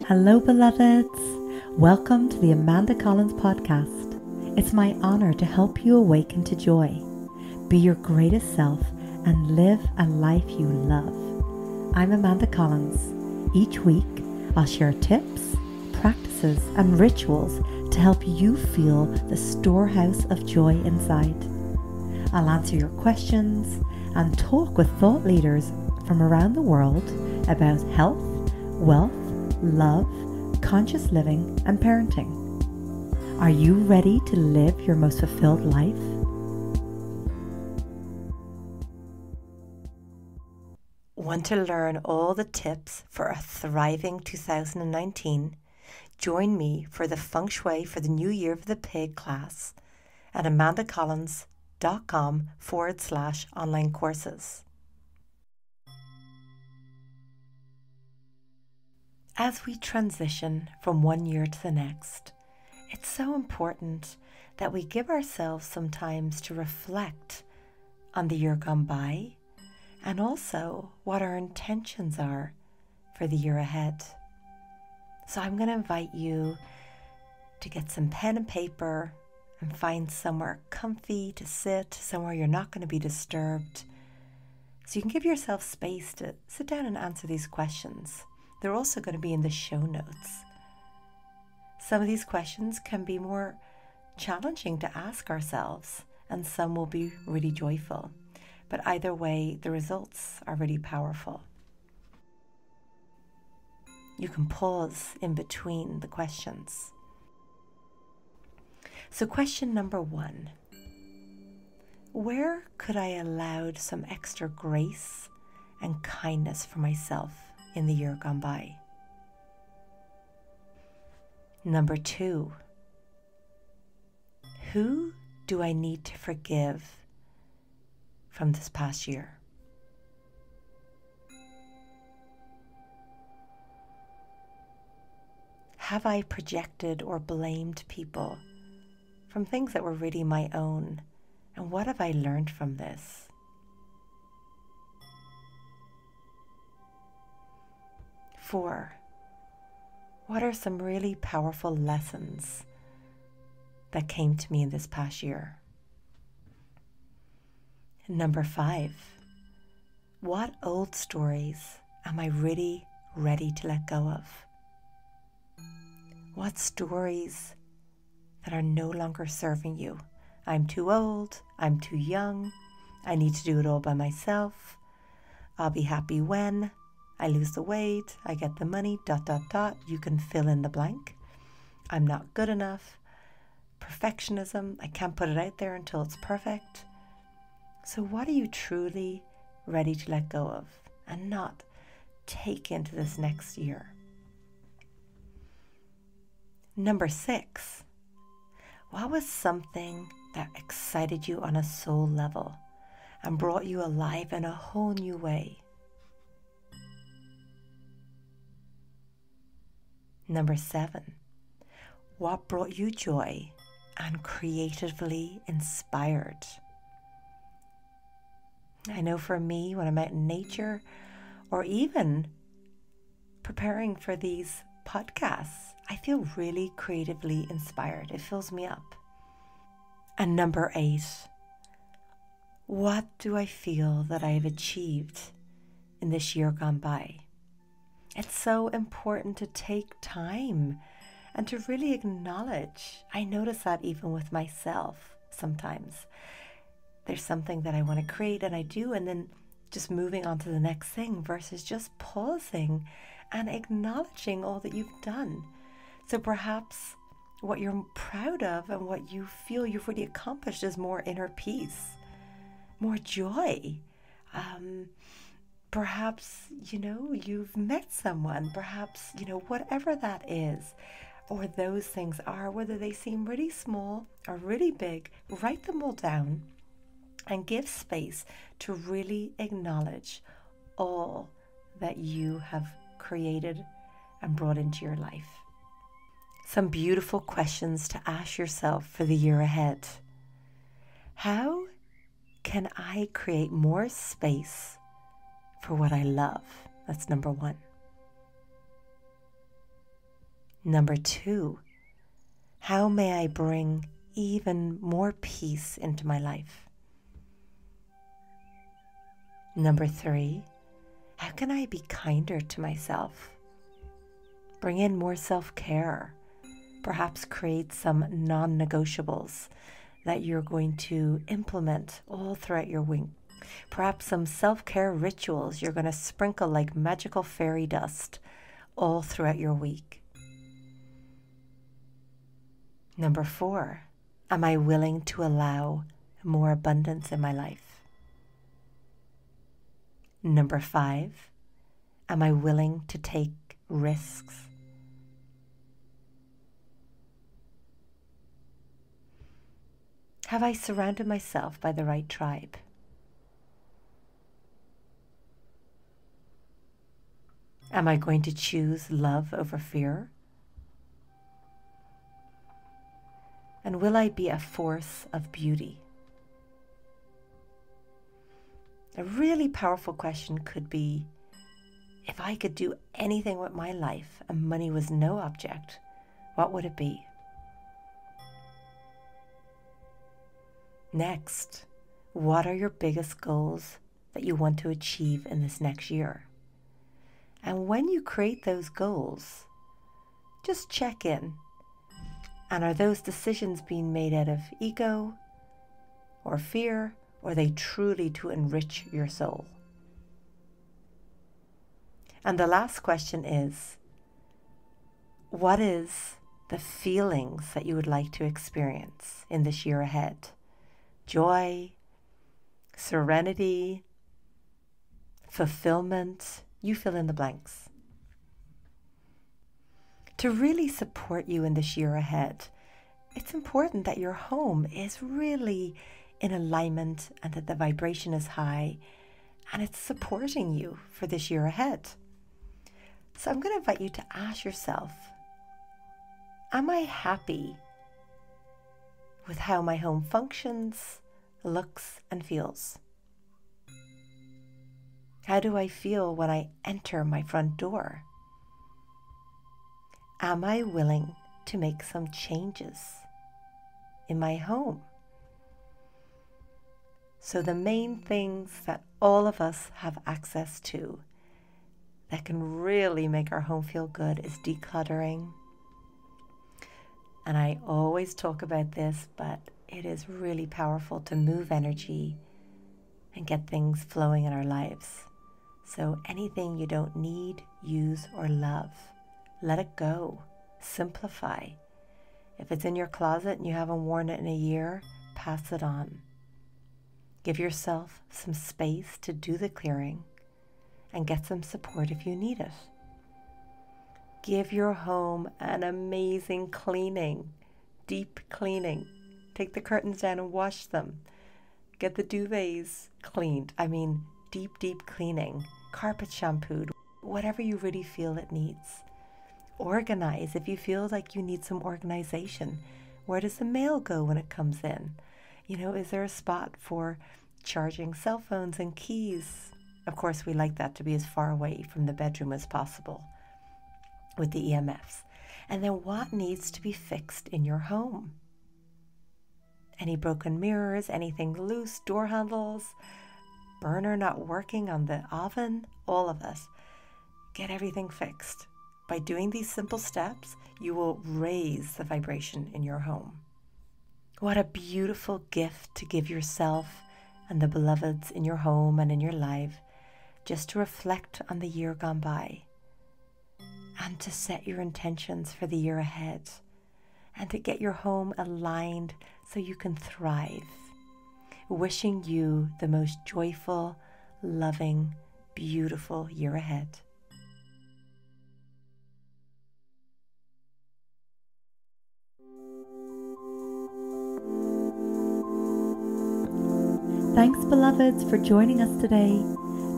Hello, beloveds. Welcome to the Amanda Collins podcast. It's my honor to help you awaken to joy, be your greatest self, and live a life you love. I'm Amanda Collins. Each week, I'll share tips, practices, and rituals to help you feel the storehouse of joy inside. I'll answer your questions and talk with thought leaders from around the world about health, wealth, love, conscious living, and parenting. Are you ready to live your most fulfilled life? Want to learn all the tips for a thriving 2019? Join me for the Feng Shui for the New Year of the Pig class at amandacollins.com/online courses. As we transition from one year to the next, it's so important that we give ourselves some time to reflect on the year gone by and also what our intentions are for the year ahead. So I'm going to invite you to get some pen and paper and find somewhere comfy to sit, somewhere you're not going to be disturbed, so you can give yourself space to sit down and answer these questions. They're also going to be in the show notes. Some of these questions can be more challenging to ask ourselves, and some will be really joyful. But either way, the results are really powerful. You can pause in between the questions. So question number 1. Where could I allow some extra grace and kindness for myself in the year gone by? Number 2, who do I need to forgive from this past year? Have I projected or blamed people from things that were really my own? And what have I learned from this? 4, what are some really powerful lessons that came to me in this past year? Number 5, what old stories am I really ready to let go of? What stories that are no longer serving you? I'm too old, I'm too young, I need to do it all by myself, I'll be happy when I lose the weight, I get the money, ... You can fill in the blank. I'm not good enough. Perfectionism, I can't put it out there until it's perfect. So what are you truly ready to let go of and not take into this next year? Number 6, what was something that excited you on a soul level and brought you alive in a whole new way? Number 7, what brought you joy and creatively inspired? I know for me, when I'm out in nature or even preparing for these podcasts, I feel really creatively inspired. It fills me up. And number 8, what do I feel that I have achieved in this year gone by? It's so important to take time and to really acknowledge. I notice that even with myself sometimes. There's something that I want to create and I do, and then just moving on to the next thing versus just pausing and acknowledging all that you've done. So perhaps what you're proud of and what you feel you've really accomplished is more inner peace, more joy. Perhaps, you've met someone, perhaps, whatever that is, or those things are, whether they seem really small or really big, write them all down and give space to really acknowledge all that you have created and brought into your life. Some beautiful questions to ask yourself for the year ahead. How can I create more space for what I love? That's number 1. Number 2, how may I bring even more peace into my life? Number 3, how can I be kinder to myself? Bring in more self-care. Perhaps create some non-negotiables that you're going to implement all throughout your week. Perhaps some self-care rituals you're going to sprinkle like magical fairy dust all throughout your week. Number 4, am I willing to allow more abundance in my life? Number 5, am I willing to take risks? Have I surrounded myself by the right tribe? Am I going to choose love over fear? And will I be a force of beauty? A really powerful question could be, if I could do anything with my life and money was no object, what would it be? Next, what are your biggest goals that you want to achieve in this next year? And when you create those goals, just check in. And are those decisions being made out of ego or fear, or are they truly to enrich your soul? And the last question is, what is the feelings that you would like to experience in this year ahead? Joy, serenity, fulfillment, you fill in the blanks. To really support you in this year ahead, it's important that your home is really in alignment and that the vibration is high and it's supporting you for this year ahead. So I'm going to invite you to ask yourself, am I happy with how my home functions, looks, and feels? How do I feel when I enter my front door? Am I willing to make some changes in my home? So the main things that all of us have access to that can really make our home feel good is decluttering. And I always talk about this, but it is really powerful to move energy and get things flowing in our lives. So anything you don't need, use, or love, let it go. Simplify. If it's in your closet and you haven't worn it in a year, pass it on. Give yourself some space to do the clearing and get some support if you need it. Give your home an amazing cleaning, deep cleaning. Take the curtains down and wash them. Get the duvets cleaned. I mean, deep, deep cleaning. Carpet shampooed, whatever you really feel it needs. Organize if you feel like you need some organization. Where does the mail go when it comes in? You know, is there a spot for charging cell phones and keys? Of course, we like that to be as far away from the bedroom as possible with the EMFs. And then what needs to be fixed in your home? Any broken mirrors, anything loose, door handles, burner not working on the oven, all of us. Get everything fixed. By doing these simple steps, you will raise the vibration in your home. What a beautiful gift to give yourself and the beloveds in your home and in your life, just to reflect on the year gone by and to set your intentions for the year ahead and to get your home aligned so you can thrive. Wishing you the most joyful, loving, beautiful year ahead. Thanks, beloveds, for joining us today.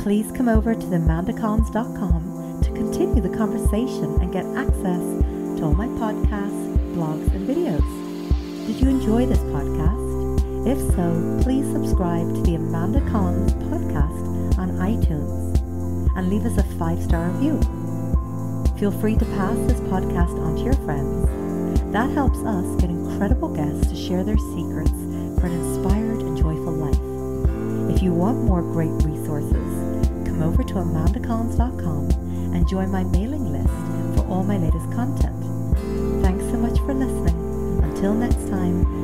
Please come over to themandacons.com to continue the conversation and get access to all my podcasts, blogs, and videos. Did you enjoy this podcast? If so, please subscribe to the Amanda Cons podcast on iTunes and leave us a 5-star review. Feel free to pass this podcast on to your friends. That helps us get incredible guests to share their secrets for an inspired and joyful life. If you want more great resources, come over to amandacollins.com and join my mailing list for all my latest content. Thanks so much for listening. Until next time,